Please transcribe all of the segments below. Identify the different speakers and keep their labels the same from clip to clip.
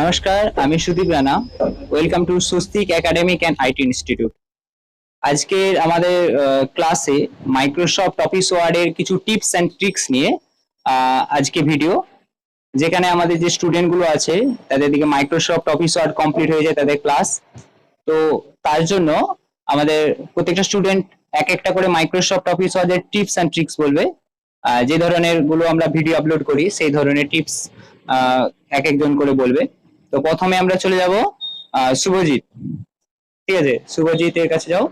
Speaker 1: নমস্কার, আমি Sudip Rana. Welcome to Swastik academic and IT institute. আজকে আমাদের ক্লাসে মাইক্রোসফট অফিস ওয়ার্ডের কিছু টিপস অ্যান্ড ট্রিক্স নিয়ে আজকে ভিডিও, যেখানে আমাদের যে স্টুডেন্ট গুলো আছে তাদের দিকে মাইক্রোসফট অফিস ওয়ার্ড কমপ্লিট হয়ে যায় তাদের ক্লাস। তো তার জন্য আমাদের প্রত্যেকটা স্টুডেন্ট এক একটা করে মাইক্রোসফট অফিস ওয়ার্ডের টিপস অ্যান্ড ট্রিক্স বলবে। যে ধরনের গুলো আমরা ভিডিও আপলোড করি সেই ধরনের টিপস এক একজন করে বলবে। তো প্রথমে আমরা চলে যাব শুভজিৎ। ঠিক আছে, শুভজিৎ এর কাছে যাও।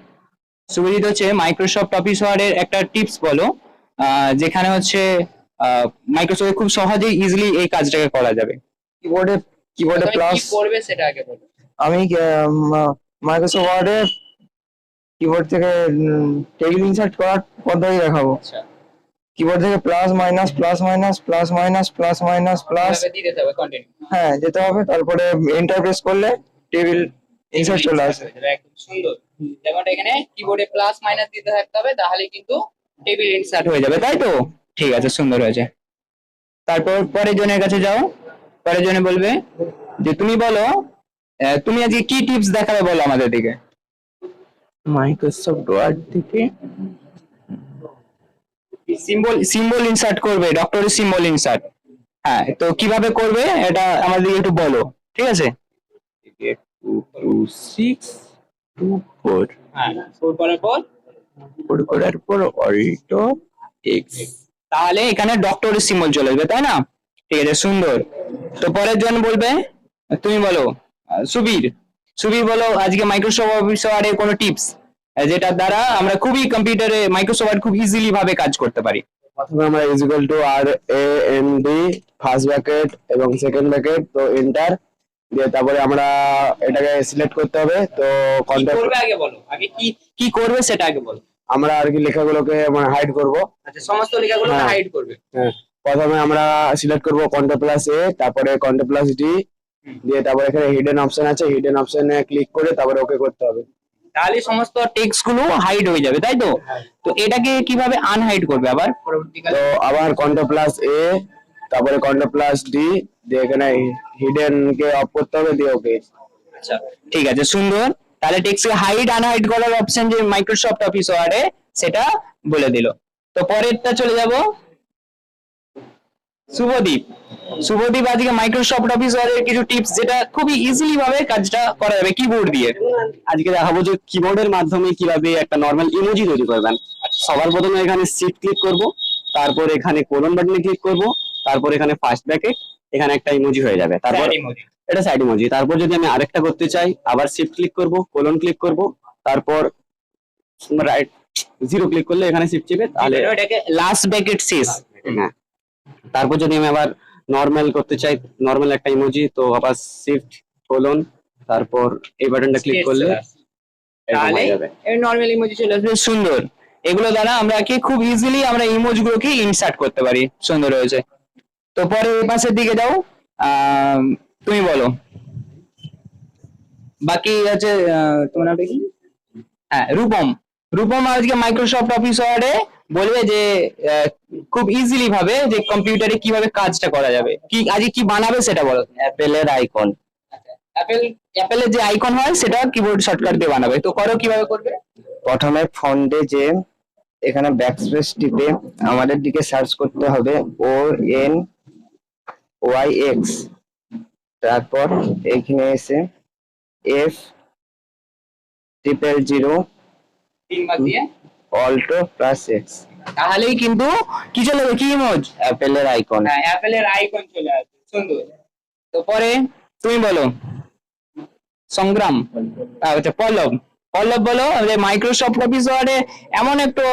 Speaker 1: শুভজিৎ হচ্ছে মাইক্রোসফট অফিস ওয়ার্ডের একটা টিপস বলো, যেখানে হচ্ছে মাইক্রোসফট খুব সহজেই ইজিলি এই কাজটাকে করা যাবে।
Speaker 2: কিবোর্ডে কিবোর্ডে প্লাস
Speaker 1: কি করবে সেটা আগে বলো।
Speaker 2: আমি মাইক্রোসফট ওয়ার্ডে কিবোর্ড থেকে টেবিল ইনসার্ট করার পদ্ধতি দেখাবো।
Speaker 1: আচ্ছা,
Speaker 2: কিবোর্ড থেকে plus minus plus minus plus minus plus minus plus
Speaker 1: দিতে হবে কন্টিনিউ।
Speaker 2: হ্যাঁ যেতে হবে, তারপরে এন্টার প্রেস করলে টেবিল ইনসার্ট চলে আসে।
Speaker 1: একদম সুন্দর। যেমন এখানে কিবোর্ডে প্লাস মাইনাস দিতে থাকতে হবে, তাহলে কিন্তু টেবিল ইনসার্ট হয়ে যাবে, তাই তো? ঠিক আছে, সুন্দর হয়েছে। তারপর পরের জনের কাছে যাও। পরের জনে বলবে যে তুমি বলো, তুমি আজকে কি টিপস দেখাবে বলো আমাদের দিকে।
Speaker 2: মাইক্রোসফট ওয়ার্ড থেকে
Speaker 1: সিম্বল ইনসার্ট করবে, ডক্টরের সিম্বল ইনসার্ট। হ্যাঁ, তো কিভাবে করবে এটা আমাদের একটু বলো, ঠিক আছে?
Speaker 2: 2 6 2 4
Speaker 1: হ্যাঁ, 4 করার পর
Speaker 2: 4 করার পর অল্টো এক্স,
Speaker 1: তাহলে এখানে ডক্টরের সিম্বল চলে আসবে, তাই না? ঠিক আছে, সুন্দর। তো পরের জন বলবে, তুমি বলো সুবীর। সুবীর বলো আজকে মাইক্রোসফট অফিস ওয়ার্ডের কোনো টিপস যেটার দ্বারা আমরা খুবই কম্পিউটারে মাইক্রোসফট ওয়ার্ড খুব ইজিলি ভাবে কাজ করতে পারি।
Speaker 2: প্রথমে আমরা is equal to R A N D first bracket এবং সেকেন্ড ব্র্যাকেট, তো এন্টার দিয়ে তারপরে আমরা এটাকে সিলেক্ট করতে হবে। তো
Speaker 1: কি করবে আগে বলো, আগে কি কি করবে সেটা আগে বলো।
Speaker 2: আমরা আর কি লেখাগুলোকে মানে হাইড করব।
Speaker 1: আচ্ছা, সমস্ত লেখাগুলোকে হাইড করবে।
Speaker 2: হ্যাঁ, প্রথমে আমরা সিলেক্ট করব কন্ট্রোল প্লাস এ, তারপরে কন্ট্রোল প্লাস ডি দিয়ে তারপরে এখানে হিডেন অপশন আছে, হিডেন অপশনে ক্লিক করে তারপরে ওকে করতে হবে।
Speaker 1: তাহলে সমস্ত টেক্সট গুলো হাইড হয়ে যাবে, তাই তো? তো এটাকে কিভাবে আনহাইড করবে আবার পরবর্তীকালে?
Speaker 2: তো আবার কন্ট্রোল প্লাস এ, তারপরে কন্ট্রোল প্লাস ডি দিয়ে এখানে হিডেন কে অফ করতে হবে, দিয়ে ওকে।
Speaker 1: আচ্ছা, ঠিক আছে, সুন্দর। তাহলে টেক্সটকে হাইড আনহাইড করার অপশন যে মাইক্রোসফট অফিস ওয়ার্ডে, সেটা বলে দিল। তো পরেরটা চলে যাব শুভদীপ। শুভদীপ আজকে মাইক্রোসফট অফিস ওয়ার্ডের কিছু টিপস যেটা খুবই ইজিলি ভাবে কাজটা করা যাবে কিবোর্ড দিয়ে।
Speaker 3: আজকে দেখাবো যে কিবোর্ডের মাধ্যমে কিভাবে একটা নরমাল ইমোজি তৈরি করবেন। সবার প্রথমে এখানে শিফট ক্লিক করব, তারপর এখানে কোলন বাটনে ক্লিক করব, তারপর এখানে ফার্স্ট ব্র্যাকেট, এখানে একটা ইমোজি হয়ে যাবে। তারপর এটা সাইড ইমোজি। তারপর যদি আমি আরেকটা করতে চাই, আবার শিফট ক্লিক করব, কোলন ক্লিক করব, তারপর রাইট জিরো ক্লিক করলে এখানে শিফট চেপে তাহলে
Speaker 1: এটাকে লাস্ট ব্র্যাকেট শেষ।
Speaker 3: হ্যাঁ, তারপর যদি আমি আবার নরমাল করতে চাই, নরমাল একটা ইমোজি, তো আবার শিফট কোলন, তারপর এই বাটনটা ক্লিক করলে
Speaker 1: তাহলে এই নরমাল ইমোজি চলে আসবে। সুন্দর। এগুলো দ্বারা আমরা কি খুব ইজিলি আমরা ইমোজি গুলোকে ইনসার্ট করতে পারি। সুন্দর হয়েছে। তো পরে এই পাশের দিকে যাও। তুমি বলো বাকি আছে। তোমার নামটা কি? হ্যাঁ, রূপম। রূপম আজকে মাইক্রোসফট অফিস ওয়ার্ডে বলবে যে খুব ইজিলি ভাবে যে কম্পিউটারে কিভাবে কাজটা করা যাবে। কি আজকে কি বানাবে সেটা বলো।
Speaker 2: অ্যাপেলের আইকন,
Speaker 1: অ্যাপেলের যে আইকন হয় সেটা কিবোর্ড শর্টকাট দিয়ে বানাবে। তো করো, কিভাবে করবে?
Speaker 2: প্রথমে ফন্টে যে এখানে ব্যাকস্পেস টিপে আমাদের দিকে সার্চ করতে হবে ও এন ওয়াই এক্স, তারপর এখানে এসে এফ 000
Speaker 1: তিন বার দিয়ে
Speaker 2: অল্টো প্লাস এক্স,
Speaker 1: তাহলেই কিন্তু কি চলে যাবে, কি ইমোজ?
Speaker 2: অ্যাপেলের আইকন।
Speaker 1: হ্যাঁ, অ্যাপেলের আইকন চলে আসবে। সুন্দর। তো পরে তুমি বলো সংগ্রাম। আচ্ছা, পল্লব। পল্লব বলো যে মাইক্রোসফট অফিস ওয়ার্ডে এমন একটা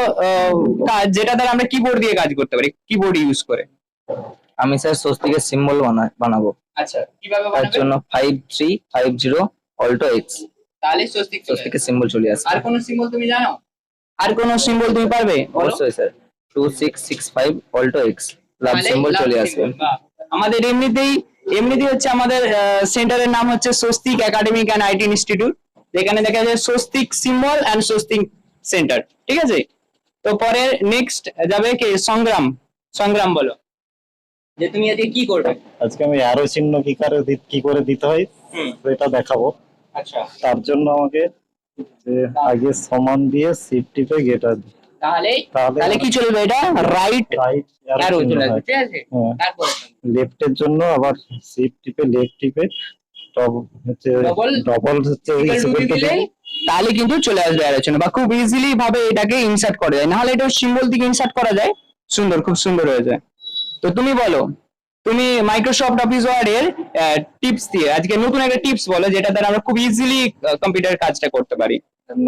Speaker 1: কাজ যেটা দ্বারা আমরা কিবোর্ড দিয়ে কাজ করতে পারি, কিবোর্ড ইউজ করে।
Speaker 2: আমি স্যার স্বস্তিকের সিম্বল বানাবো।
Speaker 1: আচ্ছা, কিভাবে
Speaker 2: তার
Speaker 1: বানাবে?
Speaker 2: জন্য 5350 অল্টো এক্স,
Speaker 1: তাহলে
Speaker 2: স্বস্তিকের সিম্বল চলে আসবে।
Speaker 1: আর কোন সিম্বল তুমি জানো? আর কোন সিম্বল তুমি পারবে?
Speaker 2: অবশ্যই স্যার, 2665 অল্টো এক্স লাভ সিম্বল চলে আসবে।
Speaker 1: আমাদের এমনিতেই হচ্ছে আমাদের সেন্টারের নাম হচ্ছে Swastik academic and IT institute, যেখানে দেখা যায় Swastik symbol and Swastik centre. ঠিক আছে। তো পরে নেক্সট যাবে কি সংগ্রাম। সংগ্রাম বলো। যে তুমি আজকে কি করবে।
Speaker 4: আজকে আমি অ্যারো চিহ্ন কি করে দিতে হয় সেটা দেখাবো।
Speaker 1: আচ্ছা,
Speaker 4: তার জন্য আমাকে যে আগে সমান দিয়ে শিফট টিপে গেটার
Speaker 1: তাহলে
Speaker 4: তাহলে
Speaker 1: তাহলে কি চলবে, এটা রাইট
Speaker 4: রাইট
Speaker 1: অ্যারো
Speaker 4: অ্যারো চিহ্ন
Speaker 1: চলে আসবে,
Speaker 4: হয়।
Speaker 1: ঠিক আছে।
Speaker 4: হ্যাঁ,
Speaker 1: তারপর
Speaker 4: লেফটের জন্য আবার শিফট টিপে লেফট টিপে হচ্ছে ডবল হচ্ছে
Speaker 1: equal to দিলে তাহলে কিন্তু চলে আসবে অ্যারো চিহ্ন, বা খুব ইজিলি ভাবে এটাকে ইনসার্ট করা যায়, নাহলে এটা সিম্বল থেকে ইনসার্ট করা যায়। সুন্দর, খুব সুন্দর হয়েছে। তো তুমি বলো, তুমি মাইক্রোসফট অফিস ওয়ার্ড এর টিপস দিয়ে আজকে নতুন একটা টিপস বলো যেটা দ্বারা আমরা খুব ইজিলি কম্পিউটার কাজটা করতে পারি।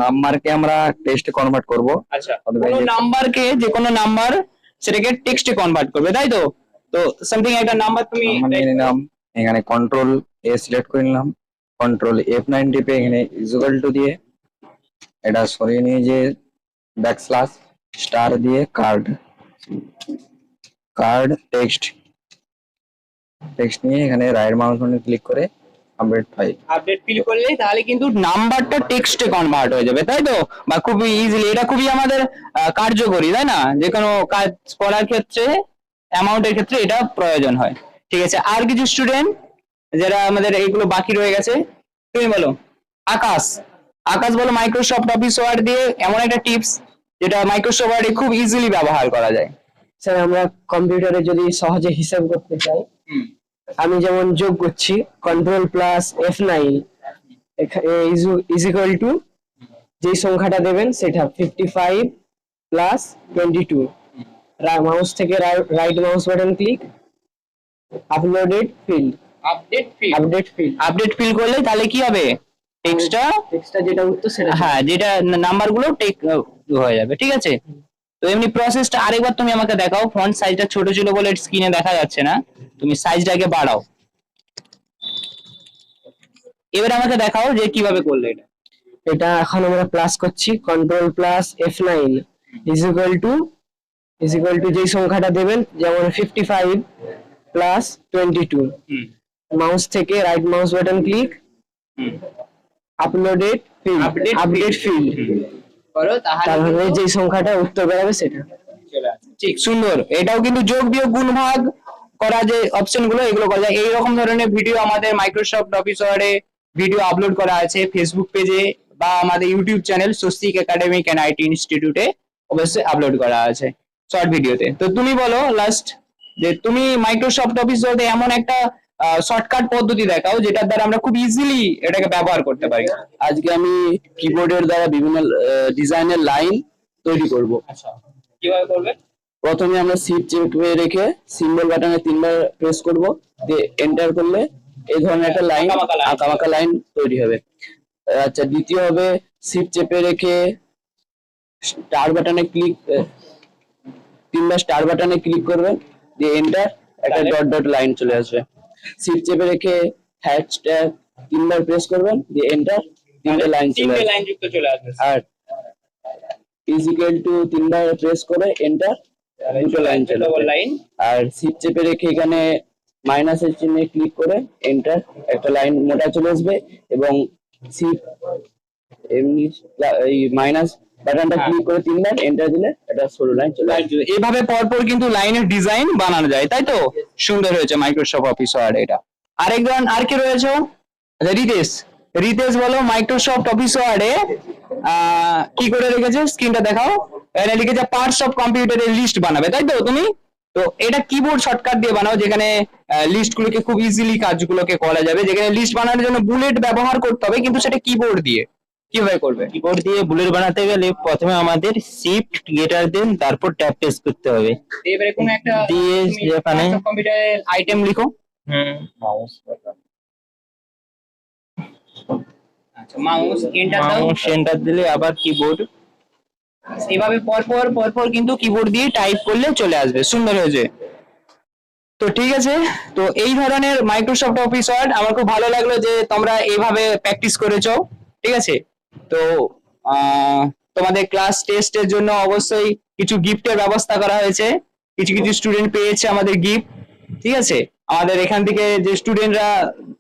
Speaker 2: নাম্বারকে আমরা টেক্সটে কনভার্ট করব।
Speaker 1: আচ্ছা, কোনো নাম্বারকে, যে কোনো নাম্বার সেটাকে টেক্সটে কনভার্ট করবে, তাই তো? তো সামথিং একটা নাম্বার তুমি
Speaker 2: নিয়ে নিলাম, এখানে কন্ট্রোল এ সিলেক্ট করে নিলাম, কন্ট্রোল F9 টিপে এখানে ইকুয়াল টু দিয়ে এটা সরিয়ে নিয়ে যে ব্যাকস্ল্যাশ স্টার দিয়ে কার্ড টেক্সট নিয়ে এখানে রাইট মাউস বাটন ক্লিক করে
Speaker 1: আপডেট ফিল করলে তাহলে কিন্তু নাম্বারটা টেক্সটে কনভার্ট হয়ে যাবে, তাই তো? বা খুবই ইজিলি, এটা খুবই আমাদের কার্যকরী, তাই না? যে কোনো কাজ করার ক্ষেত্রে, অ্যামাউন্টের ক্ষেত্রে এটা প্রয়োজন হয়। ঠিক আছে, আর কিছু স্টুডেন্ট যারা আমাদের এইগুলো বাকি রয়ে গেছে, তুমি বলো। আকাশ, বলো মাইক্রোসফট অফিস ওয়ার্ড দিয়ে এমন একটা টিপস যেটা মাইক্রোসফট ওয়ার্ডে খুব ইজিলি ব্যবহার করা যায়।
Speaker 5: স্যার আমরা কম্পিউটারে যদি সহজে হিসাব করতে চাই, আমি যেমন যোগ করছি control plus F9 is equal to যে সংখ্যাটা দেবেন সেটা 55 প্লাস 22। মাউস থেকে right mouse button click, uploaded field, update fill করলে তাহলে কি হবে, টেক্সটটা যেটা উত্তর সেটা, হ্যাঁ, যেটা নাম্বারগুলো টেক হয়ে যাবে, ঠিক আছে। তো এমনি প্রসেসটা আরেকবার তুমি আমাকে দেখাও। ফন্ট সাইজটা ছোট ছিল বলে স্ক্রিনে দেখা যাচ্ছে না, তুমি সাইজটাকে বাড়াও। এবার আমাকে দেখাও যে কিভাবে করলে এটা। এটা এখন আমরা প্লাস করছি, control plus F9 is equal to যে সংখ্যাটা দেবেন, যেমন 55 প্লাস 22। মাউস থেকে right mouse button click, update field
Speaker 1: করো,
Speaker 5: তাহলে যে সংখ্যাটা উত্তর বেরোবে সেটা।
Speaker 1: ঠিক, সুন্দর। এটাও কিন্তু যোগ বিয়োগ গুণ ভাগ করা যে অপশন গুলো, এগুলো করা যায়। এইরকম ধরনের ভিডিও আমাদের মাইক্রোসফট অফিস ওয়ার্ডে ভিডিও আপলোড করা আছে ফেসবুক পেজে বা আমাদের YouTube channel Swastik academic and IT ইনস্টিটিউটে অবশ্যই আপলোড করা আছে শর্ট ভিডিওতে। তো তুমি বলো লাস্ট, যে তুমি মাইক্রোসফট অফিস ওয়ার্ডে এমন একটা শর্টকাট পদ্ধতি দেখাও যেটার দ্বারা আমরা খুব ইজিলি এটাকে ব্যবহার করতে পারি।
Speaker 3: আজকে আমি কিবোর্ডের দ্বারা বিভিন্ন ডিজাইনের লাইন তৈরি করব।
Speaker 1: আচ্ছা, কিভাবে করবে?
Speaker 3: প্রথমে আমরা শিফট চেপে রেখে সিম্বল বাটনে 3বার প্রেস করব, দিয়ে এন্টার করলে এই ধরনের একটা লাইন, আঁকাবাঁকা লাইন তৈরি হবে। আচ্ছা, দ্বিতীয় হবে শিফট চেপে রেখে স্টার বাটনে ক্লিক, 3বার স্টার বাটনে ক্লিক করবেন, দিয়ে এন্টার, একটা ডট ডট লাইন চলে আসবে। শিফট চেপে রেখে হ্যাশট্যাগ 3বার প্রেস করবেন, দিয়ে এন্টার, 3টে লাইন চলে আসবে।
Speaker 1: লাইন যুক্ত চলে আসবে।
Speaker 3: আর ইজ ইকুয়াল টু 3বার প্রেস করে এন্টার, 2টো লাইন চলে আসবে। আর শিফট চেপে রেখে এখানে মাইনাসের চিহ্নে ক্লিক করে এন্টার, একটা লাইন মোটা চলে আসবে। এবং শিফট এমনি এই মাইনাস বাটনটা ক্লিক করে 3বার এন্টার দিলে একটা সরু লাইন চলে আসবে।
Speaker 1: এভাবে পরপর কিন্তু লাইনের ডিজাইন বানানো যায়, তাই তো? সুন্দর হয়েছে মাইক্রোসফট অফিস ওয়ার্ড এটা। আরেকজন আর কে রয়েছে? আচ্ছা, রিতেশ বলো মাইক্রোসফট অফিস ওয়ার্ডে কি করে রেখেছে, স্ক্রিনটা দেখাও। এখানে লিখেছে পার্টস অফ কম্পিউটারের লিস্ট বানাবে, তাই তো তুমি? তো এটা কিবোর্ড শর্টকাট দিয়ে বানাও, যেখানে লিস্ট গুলোকে খুব ইজিলি কাজগুলোকে করা যাবে। যেখানে লিস্ট বানানোর জন্য বুলেট ব্যবহার করতে হবে, কিন্তু সেটা কিবোর্ড দিয়ে কিভাবে করবে?
Speaker 6: কিবোর্ড দিয়ে বুলেট বানাতে গেলে প্রথমে আমাদের শিফট গেটার দেন, তারপর ট্যাব প্রেস করতে হবে।
Speaker 1: এবারে কোনো একটা
Speaker 6: দিয়ে যেখানে
Speaker 1: কম্পিউটারের আইটেম লিখো।
Speaker 4: মাউস
Speaker 1: আচ্ছা, মাউস এন্টার দাও।
Speaker 6: মাউস এন্টার দিলে আবার কিবোর্ড,
Speaker 1: এভাবে পরপর কিন্তু কিবোর্ড দিয়ে টাইপ করলে চলে আসবে। সুন্দর হয়েছে। তো ঠিক আছে, তো এই ধরনের মাইক্রোসফট অফিস ওয়ার্ড আমার খুব ভালো লাগলো যে তোমরা এইভাবে প্র্যাকটিস করেছো, ঠিক আছে। তো তোমাদের ক্লাস টেস্টের জন্য অবশ্যই কিছু গিফটের ব্যবস্থা করা হয়েছে, কিছু স্টুডেন্ট পেয়েছে আমাদের গিফট, ঠিক আছে। আমাদের এখান থেকে যে স্টুডেন্টরা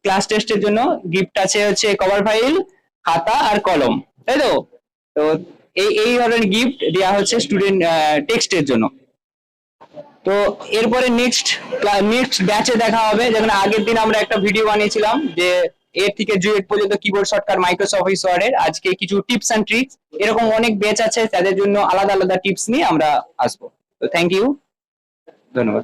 Speaker 1: ক্লাস টেস্টের জন্য গিফট আছে হচ্ছে কভার ফাইল, খাতা আর কলম, তাই তো? তো এই ধরনের গিফট দেওয়া হচ্ছে স্টুডেন্ট টেক্সটের জন্য। তো এরপরে নেক্সট ব্যাচে দেখা হবে, যেখানে আগের দিন আমরা একটা ভিডিও বানিয়েছিলাম যে এ থেকে জেড পর্যন্ত keyboard shortcut Microsoft Office Word এর। আজকে কিছু টিপস এন্ড ট্রিক্স, এরকম অনেক ব্যাচ আছে, তাদের জন্য আলাদা আলাদা টিপস নিয়ে আমরা আসবো। তো থ্যাংক ইউ, ধন্যবাদ।